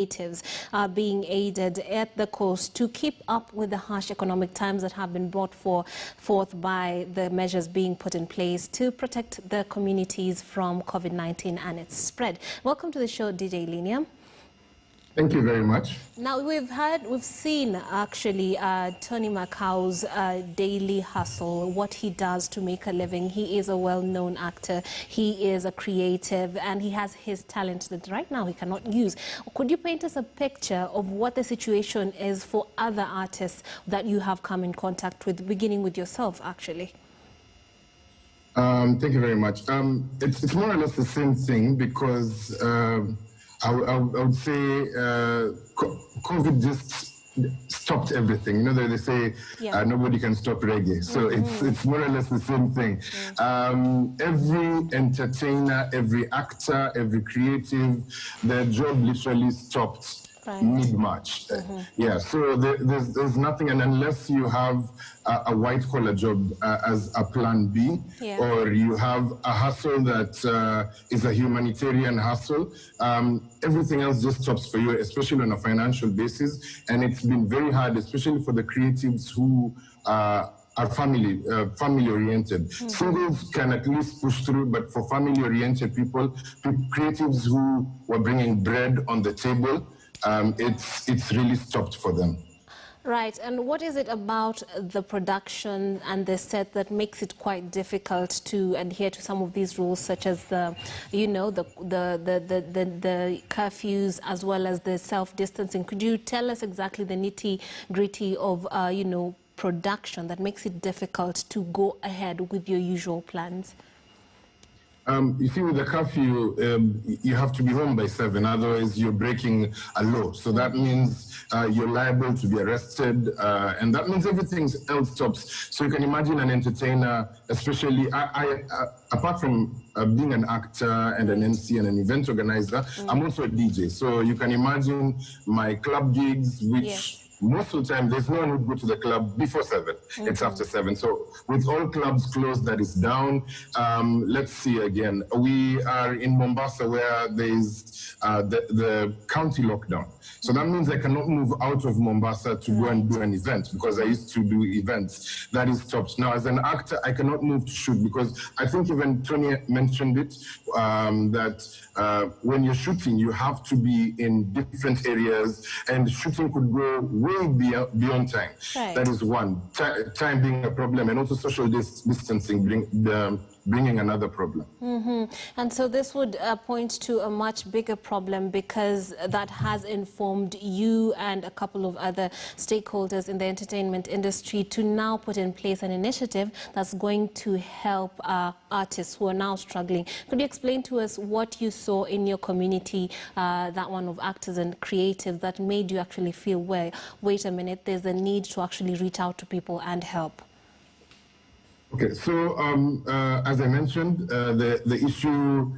natives are being aided at the coast to keep up with the harsh economic times that have been brought forth by the measures being put in place to protect the communities from COVID-19 and its spread. Welcome to the show, DJ Linia. Thank you very much. Now, we've seen actually Tony Macau's daily hustle, what he does to make a living. He is a well-known actor, he is a creative, and he has his talent that right now he cannot use. Could you paint us a picture of what the situation is for other artists that you have come in contact with, beginning with yourself, actually? Thank you very much. It's more or less the same thing because I would say COVID just stopped everything. You know, they say nobody can stop reggae. So it's more or less the same thing. Every entertainer, every actor, every creative, their job literally stopped mid-March. Yeah, so there's nothing, and unless you have a white-collar job as a plan B, or you have a hustle that is a humanitarian hustle, everything else just stops for you, especially on a financial basis. And it's been very hard, especially for the creatives who are family-oriented. Singles can at least push through, but for family-oriented people, creatives who were bringing bread on the table, it's really stopped for them. Right, and what is it about the production and the set that makes it quite difficult to adhere to some of these rules, such as the curfews as well as the self-distancing? Could you tell us exactly the nitty-gritty of production that makes it difficult to go ahead with your usual plans? You see, with the curfew, you have to be home by 7, otherwise you're breaking a law. So that means you're liable to be arrested, and that means everything else stops. So you can imagine an entertainer, especially, apart from being an actor and an MC and an event organizer, I'm also a DJ. So you can imagine my club gigs, which most of the time, there's no one who would go to the club before 7. It's after 7. So with all clubs closed, that is down. Let's see again. We are in Mombasa where there's the county lockdown. So that means I cannot move out of Mombasa to go and do an event because I used to do events. That is stopped. Now, as an actor, I cannot move to shoot because I think even Tony mentioned it, that when you're shooting, you have to be in different areas, and shooting could go way beyond time. That is one. Time being a problem, and also social distancing bringing another problem. And so this would point to a much bigger problem, because that has informed you and a couple of other stakeholders in the entertainment industry to now put in place an initiative that's going to help artists who are now struggling. Could you explain to us what you saw in your community, that one of actors and creatives, that made you actually feel, well, wait a minute, there's a need to actually reach out to people and help? Okay, so as I mentioned, the issue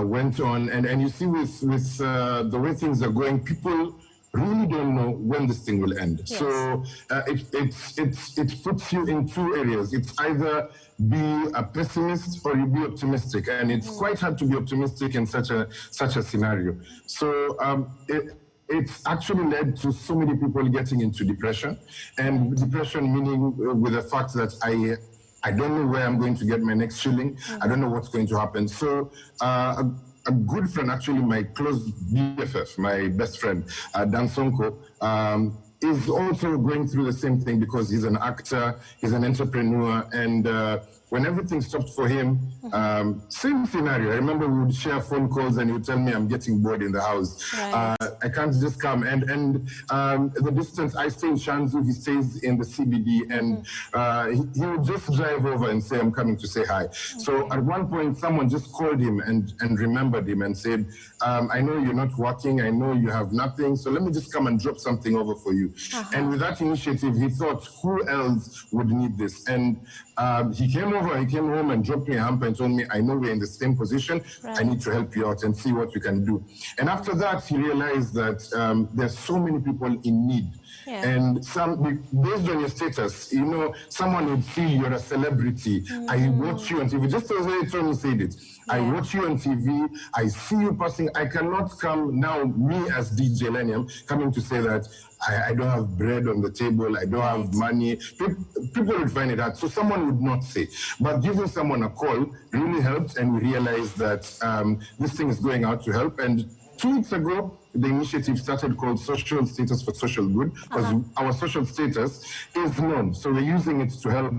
went on, and you see with the way things are going, people really don't know when this thing will end. So it puts you in two areas. It's either be a pessimist or you be optimistic, and it's quite hard to be optimistic in such a scenario. So it's actually led to so many people getting into depression, and depression meaning with the fact that I don't know where I'm going to get my next shilling. I don't know what's going to happen. So a good friend, actually my close BFF, my best friend, Dan Sonko, is also going through the same thing because he's an actor, he's an entrepreneur, and when everything stopped for him, same scenario. I remember we would share phone calls and he would tell me, I'm getting bored in the house. I can't just come. And the distance, I stay in Shanzu, he stays in the CBD, and he would just drive over and say, I'm coming to say hi. So at one point, someone just called him and remembered him and said, I know you're not working, I know you have nothing, so let me just come and drop something over for you. And with that initiative, he thought, who else would need this? And He came home and dropped me a hamper and told me, I know we're in the same position. Right. I need to help you out and see what we can do. And after that, he realized that there's so many people in need. Yeah. And based on your status, you know, someone would feel you're a celebrity. I watch you on TV, just as Tony said it. I watch you on TV, I see you passing. I cannot come now, me as DJ Lenium, coming to say that I don't have bread on the table, I don't have money. People would find it hard, so someone would not say. But giving someone a call really helped, and we realized that this thing is going out to help. And 2 weeks ago, the initiative started called Social Status for Social Good, because our social status is known. So we're using it to help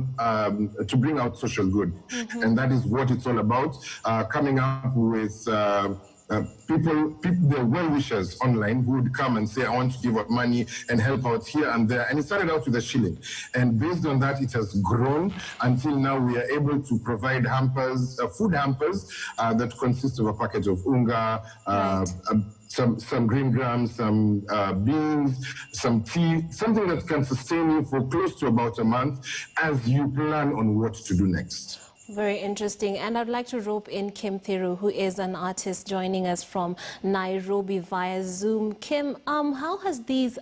to bring out social good. And that is what it's all about, coming up with people, the well-wishers online who would come and say, I want to give out money and help out here and there. And it started out with a shilling. And based on that, it has grown until now we are able to provide hampers, food hampers that consist of a package of unga, some green grams, some beans, some tea, something that can sustain you for close to about a month as you plan on what to do next. Very interesting. And I'd like to rope in Kim Thiru, who is an artist joining us from Nairobi via Zoom. Kim, how has this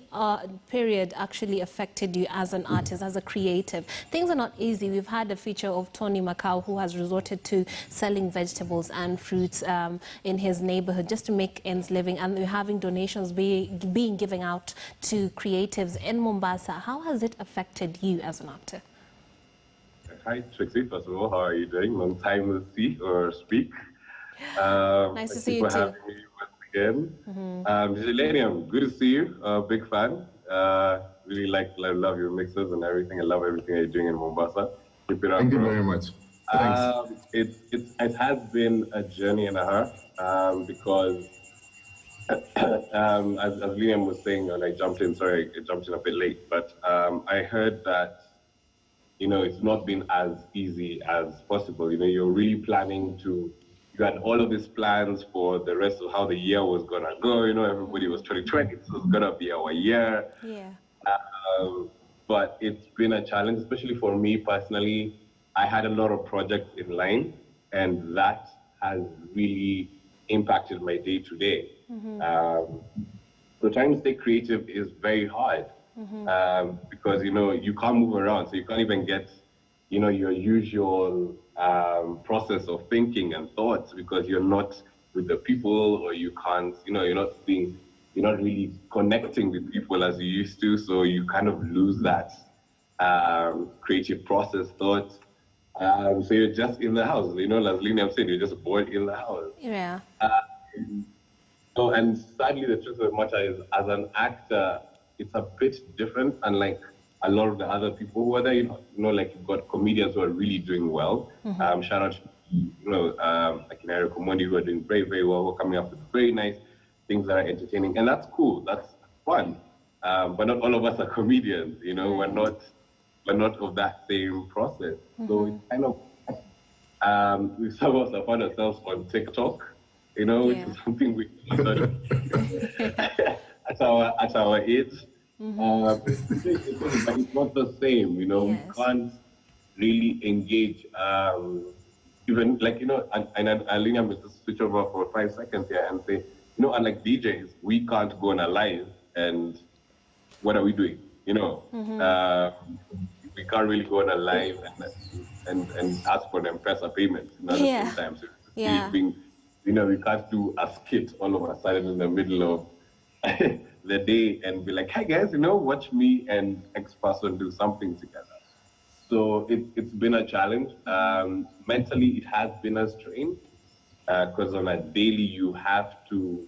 period actually affected you as an artist, as a creative? Things are not easy. We've had a feature of Tony Macau, who has resorted to selling vegetables and fruits in his neighborhood just to make ends living. And we're having donations being given out to creatives in Mombasa. How has it affected you as an actor? Hi, Trixie. First of all, how are you doing? Long time no see or speak. Nice to see you too. Thank you for having me once again. Millennium, good to see you. Big fan. Really love your mixes and everything. I love everything you're doing in Mombasa. Keep it up. Thank you very much. Thanks. It has been a journey and a half because as Liam was saying, and I jumped in a bit late, but I heard that, you know, it's not been as easy as possible. You know, you're really planning you had all of these plans for the rest of how the year was gonna go. You know, everybody was 2020, so it's gonna be our year. Yeah. But it's been a challenge, especially for me personally. I had a lot of projects in line, and that has really impacted my day to day. So trying to stay creative is very hard. Because, you know, you can't move around, so you can't even get, you know, your usual process of thinking and thoughts because you're not with the people, or you can't, you know, you're not really connecting with people as you used to, so you kind of lose that creative process, thoughts. So you're just in the house, you know, as Liam said, you're just bored in the house. Yeah. So, and sadly, the truth of the matter is, as an actor, it's a bit different, unlike a lot of the other people who are there. You know, like you've got comedians who are really doing well. Shout out to, you know, like in Eric Omondi, who are doing very, very well. Who are coming up with very nice things that are entertaining, and that's cool. That's fun. But not all of us are comedians. You know, we're not of that same process. So it's kind of some of us have found ourselves on TikTok. You know, which is something we at our age. But it's not the same, you know. Yes. We can't really engage, even like, you know, and Alina will just switch over for 5 seconds here and say, you know, unlike DJs, we can't go on a live and what are we doing? You know, we can't really go on a live and ask for an M-Pesa payment. You know, at the same time. So you know, we can't do a skit all of a sudden in the middle of the day and be like, hey guys, you know, watch me and X person do something together. So it's been a challenge. Mentally, it has been a strain because on a daily you have to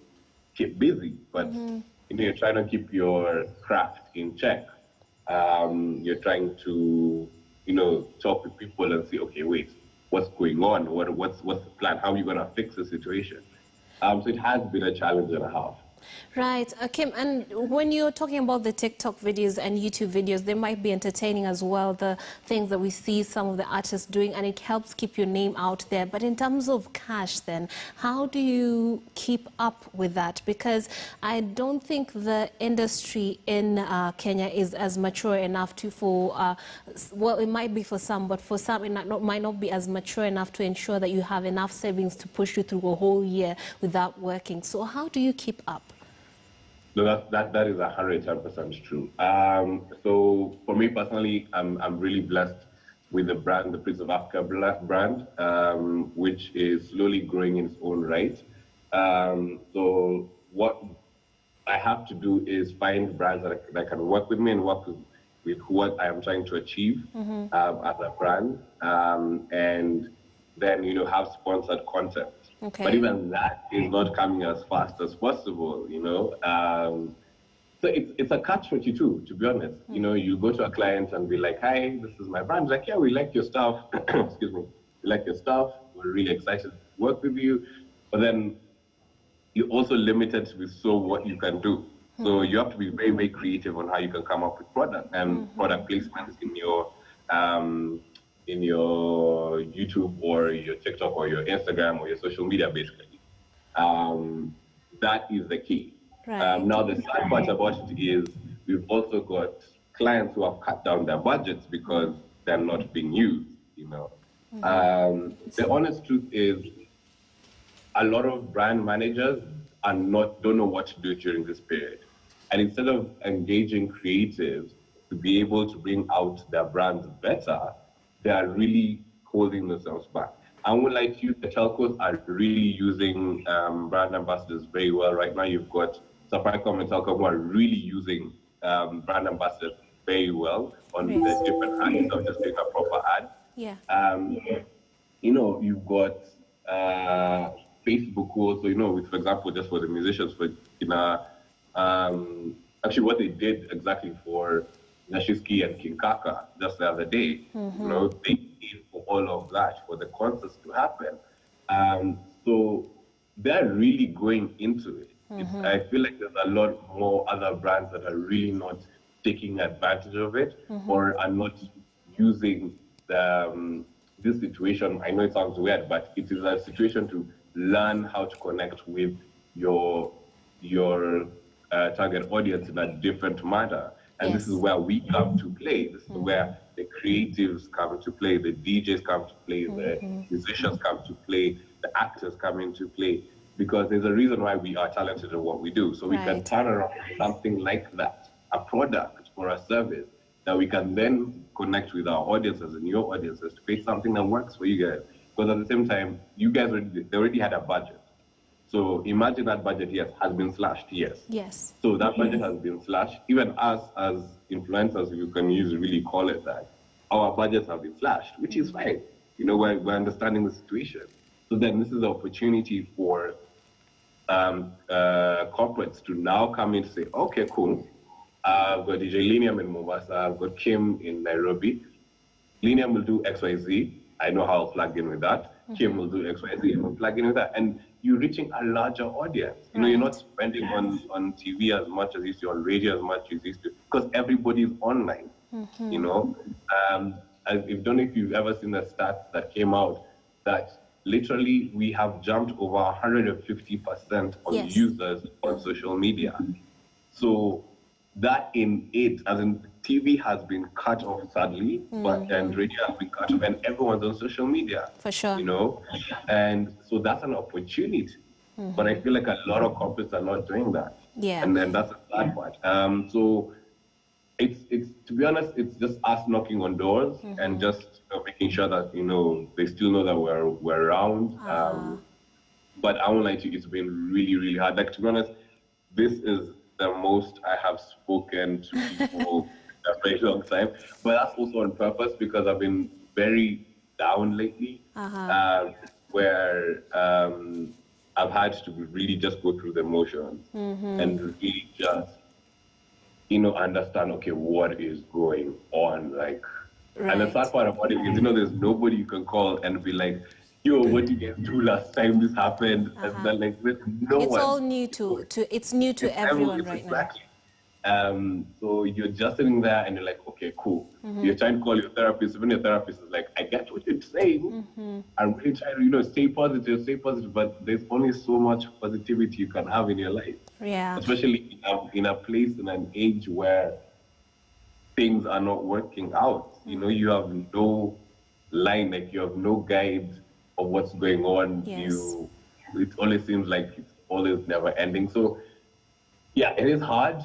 keep busy, but you know, you're trying to keep your craft in check. You're trying to, you know, talk with people and say, okay, wait, what's going on? What's the plan? How are you gonna fix the situation? So it has been a challenge and a half. Right, Kim, and when you're talking about the TikTok videos and YouTube videos, they might be entertaining as well, the things that we see some of the artists doing, and it helps keep your name out there. But in terms of cash then, how do you keep up with that? Because I don't think the industry in Kenya is as mature enough to well, it might be for some, but for some it might not be as mature enough to ensure that you have enough savings to push you through a whole year without working. So how do you keep up? No, that is 110% true. So for me personally, I'm really blessed with the brand, the Prince of Africa brand, which is slowly growing in its own right. So what I have to do is find brands that can work with me and work with what I am trying to achieve as a brand, and then have sponsored content. Okay. But even that is not coming as fast as possible, So it's a catch-22, to be honest. You go to a client and be like, "Hi, this is my brand." Like, "Yeah, we like your stuff." Excuse me. "We like your stuff. We're really excited to work with you." But then you're also limited with what you can do. So you have to be very, very creative on how you can come up with product and product placements in your YouTube or your TikTok or your Instagram or your social media, basically. That is the key. Right. Now, the sad part about it is we've also got clients who have cut down their budgets because they're not being used, The honest truth is a lot of brand managers don't know what to do during this period. And instead of engaging creatives to be able to bring out their brands better, they are really holding themselves back. And like you, the telcos are really using brand ambassadors very well right now. You've got Safaricom and Telcom who are really using brand ambassadors very well on the different ads instead of just doing a proper ad. Yeah. You've got Facebook also, with, for example, just for the musicians, actually what they did exactly for Nashiski and King Kaka just the other day, they paid for all of that for the concerts to happen. So they're really going into it. I feel like there's a lot more other brands that are really not taking advantage of it or are not using this situation. I know it sounds weird, but it is a situation to learn how to connect with your target audience in a different manner. And this is where we come to play. This is where the creatives come to play, the DJs come to play, the musicians come to play, the actors come into play, because there's a reason why we are talented at what we do. So we can turn around something like that, a product or a service that we can then connect with our audiences and your audiences to create something that works for you guys. Because at the same time, you guys already had a budget. So imagine that budget, yes, has been slashed, yes. Yes. So that budget has been slashed. Even us as influencers, you can really call it that, our budgets have been slashed, which is fine. We're understanding the situation. So then this is the opportunity for corporates to now come in and say, okay, cool. I've got DJ Linium in Mombasa, I've got Kim in Nairobi. Linium will do XYZ. I know how I'll plug in with that. Kim will do XYZ and we'll plug in with that. And you're reaching a larger audience. You're not spending on TV as much as you used to, on radio as much as you used to, because everybody's online. I don't know if you've ever seen the stats that came out that literally we have jumped over 150% on users on social media. So that in it, as in TV has been cut off sadly, and radio has been cut off, and everyone's on social media. For sure. And so that's an opportunity. But I feel like a lot of corporates are not doing that. Yeah. And then that's the sad part. So it's to be honest, it's just us knocking on doors and just making sure that they still know that we're around. But I won't lie to you, it's been really, really hard. Like, to be honest, this is the most I have spoken to people in a very long time. But that's also on purpose because I've been very down lately, where I've had to really just go through the motions and really just, understand, okay, what is going on? Like, and the sad part about it is, there's nobody you can call and be like, yo, what did you guys do last time this happened? And then like with no It's one. all new it's new to everyone right exactly. So you're just sitting there and you're like, okay, cool. You're trying to call your therapist, even your therapist is like, I get what you're saying. I'm really trying to, stay positive, but there's only so much positivity you can have in your life. now. Yeah. Especially in a place, in an age where things are not working out. You have no line, like you have no guide of what's going on. Yes. It always seems like it's always never ending. So yeah, it is hard.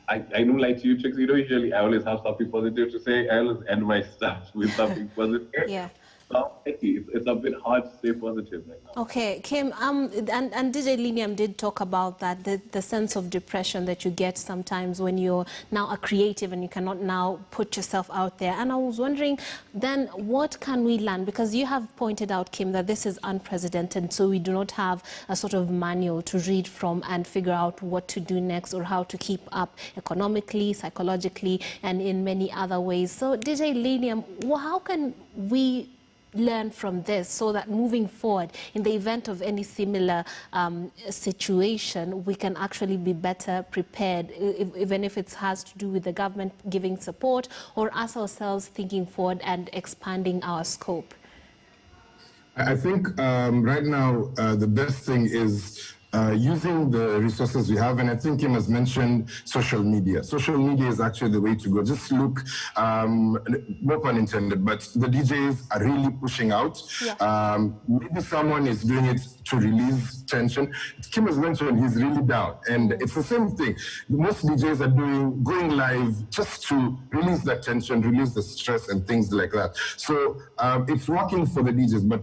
I don't like to you, Tricks. Usually I always have something positive to say. I always end my stuff with something positive. Yeah. So it's a bit hard to stay positive right now. Okay, Kim, and DJ Liniam did talk about that, the sense of depression that you get sometimes when you're now a creative and you cannot now put yourself out there. And I was wondering, then, what can we learn? Because you have pointed out, Kim, that this is unprecedented, so we do not have a sort of manual to read from and figure out what to do next or how to keep up economically, psychologically, and in many other ways. So, DJ Liniam, how can we learn from this so that moving forward, in the event of any similar situation, we can actually be better prepared, even if it has to do with the government giving support or us ourselves thinking forward and expanding our scope? I think right now the best thing is using the resources we have, and I think Kim has mentioned social media. Social media is actually the way to go. Just look, no pun intended, but the DJs are really pushing out. Yeah. Maybe someone is doing it to release tension. Kim has mentioned he's really down, and it's the same thing. Most DJs are going live just to release that tension, release the stress and things like that. So it's working for the DJs, but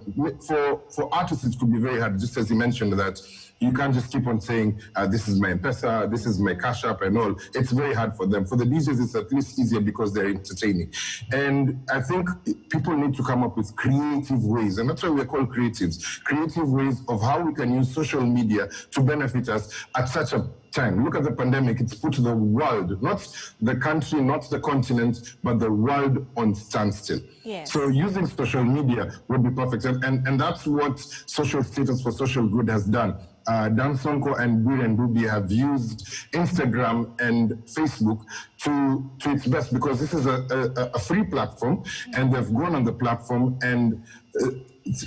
for artists it could be very hard, just as he mentioned that you can't just keep on saying, this is my M-Pesa, this is my Cash App and all. It's very hard for them. For the DJs, it's at least easier because they're entertaining. And I think people need to come up with creative ways, and that's why we're called creatives. Creative ways of how we can use social media to benefit us at such a time. Look at the pandemic. It's put the world, not the country, not the continent, but the world on standstill. Yes. So using social media would be perfect. And that's what Social Status for Social Good has done. Dan Sonko and Guren Dubi have used Instagram and Facebook to its best, because this is a free platform, and they've gone on the platform and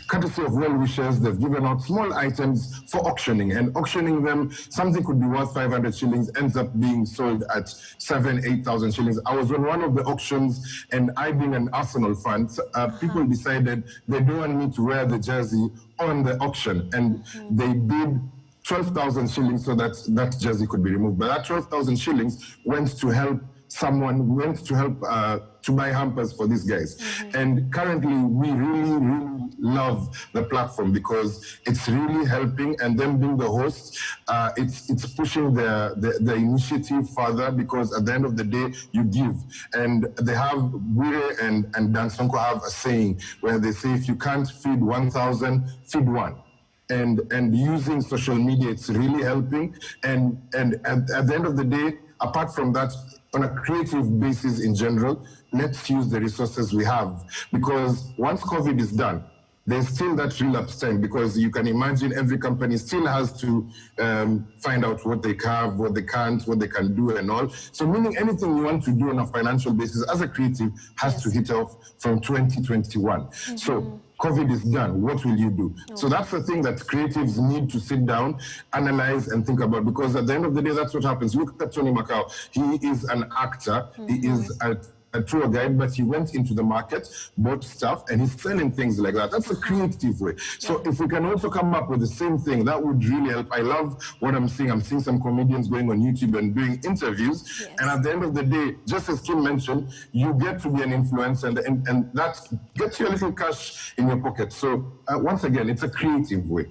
courtesy of well-wishers, they've given out small items for auctioning, and auctioning them, something could be worth 500 shillings, ends up being sold at 8,000 shillings. I was on one of the auctions, and I, being an Arsenal fan, people decided they don't want me to wear the jersey on the auction, and they bid 12,000 shillings so that that jersey could be removed. But that 12,000 shillings went to help to buy hampers for these guys. And currently, we really love the platform because it's really helping, and them being the hosts, it's pushing the initiative further, because at the end of the day, you give. And they have, Bure and Dan Sonko have a saying where they say, if you can't feed 1,000, feed one. And using social media, it's really helping. And at the end of the day, apart from that, on a creative basis in general, let's use the resources we have. Because once COVID is done, there's still that relapse time, because you can imagine every company still has to find out what they have, what they can't, what they can do and all. So meaning anything you want to do on a financial basis as a creative has to hit off from 2021. So COVID is done, what will you do? So that's the thing that creatives need to sit down, analyze and think about, because at the end of the day, that's what happens. Look at Tony Macau. He is an actor. He is a tour guide, but he went into the market, bought stuff, and he's selling things like that. That's a creative way. So if we can also come up with the same thing, that would really help. I love what I'm seeing. I'm seeing some comedians going on YouTube and doing interviews. And at the end of the day, just as Kim mentioned, you get to be an influencer, and that gets you a little cash in your pocket. So once again, it's a creative way.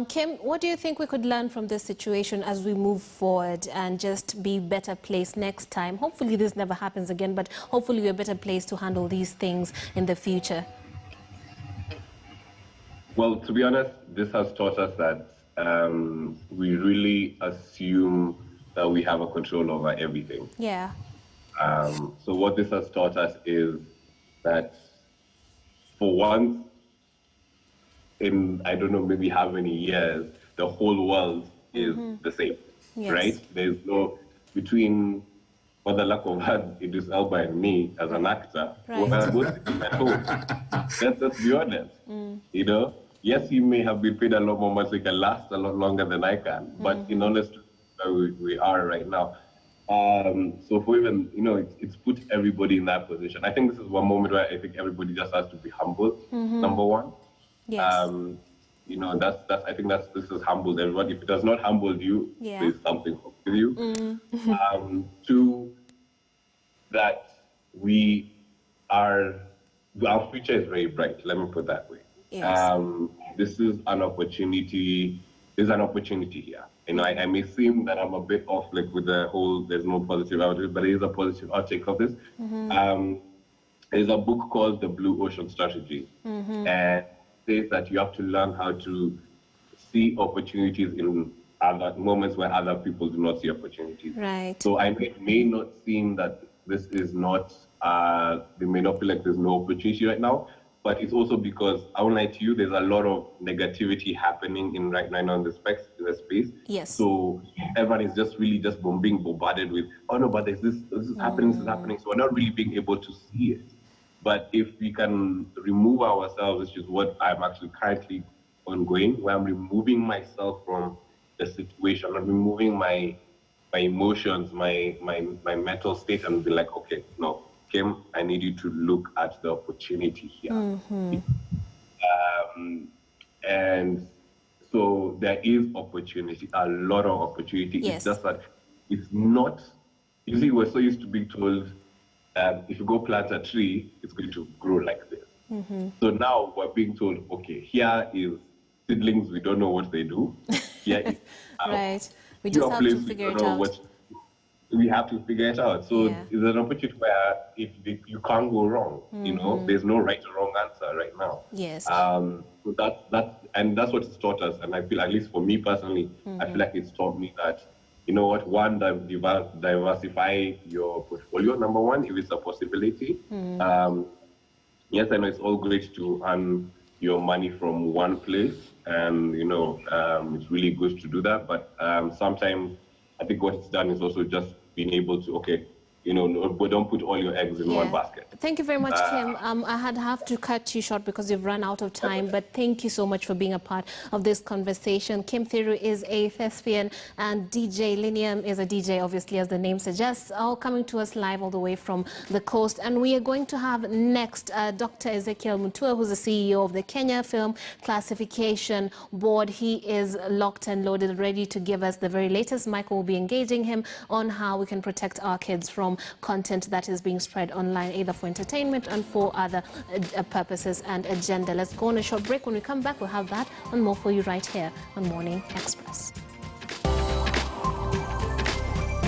Kim, what do you think we could learn from this situation as we move forward and just be better placed next time? Hopefully this never happens again, but hopefully we're better placed to handle these things in the future. Well, to be honest, this has taught us that we really assume that we have a control over everything. So what this has taught us is that for once in, I don't know, maybe how many years, the whole world is the same, right? There's no, between, for the lack of hand, Idris Elba and me as an actor, we're both sitting at home. Let's be honest, you know? Yes, you may have been paid a lot more money, so you can last a lot longer than I can, but in honesty, we are right now. So for even, you know, it's put everybody in that position. I think this is one moment where I think everybody just has to be humble, number one. Yes. You know, I think this has humbled everyone. If it has not humbled you, there's something wrong with you. Two, that our future is very bright. Let me put it that way. Yes. This is an opportunity. There's an opportunity here. You know, I may seem that I'm a bit off, like with the whole there's no positive outlook, but it is a positive outtake of this. There's a book called The Blue Ocean Strategy, and it says that you have to learn how to see opportunities in other moments where other people do not see opportunities. Right. So I may not seem that this is not, they may not feel like there's no opportunity right now, but it's also because, I won't lie to you, there's a lot of negativity happening right now in the space. Yes. So everyone is just really just being bombarded with, oh no, but this is happening, this is happening. So we're not really being able to see it. But if we can remove ourselves, which is what I'm actually currently ongoing, where I'm removing myself from the situation, I'm removing my emotions, my mental state, and be like, okay, no, Kim, I need you to look at the opportunity here. And so there is opportunity, a lot of opportunity. Yes. It's just that it's not, you see, we're so used to being told, if you go plant a tree, it's going to grow like this. So now we're being told, okay, here is seedlings, we don't know what they do. Here is, right. We just have to figure it out. We have to figure it out. So it's an opportunity where if you can't go wrong, you know, there's no right or wrong answer right now. Yes. So that's what it's taught us. And I feel, at least for me personally, I feel like it's taught me that, you know what, one, diversify your portfolio, number one, if it's a possibility. Yes, I know it's all great to earn your money from one place, and, you know, it's really good to do that. But sometimes I think what it's done is also just being able to, okay, you know, don't put all your eggs in one basket. Thank you very much, Kim. I have to cut you short because you've run out of time, but thank you so much for being a part of this conversation. Kim Thiru is a thespian, and DJ Linium is a DJ, obviously, as the name suggests, all coming to us live all the way from the coast. And we are going to have next Dr. Ezekiel Mutua, who's the CEO of the Kenya Film Classification Board. He is locked and loaded, ready to give us the very latest. Michael will be engaging him on how we can protect our kids from content that is being spread online, either for entertainment and for other purposes and agenda. Let's go on a short break. When we come back, we'll have that and more for you right here on Morning Express.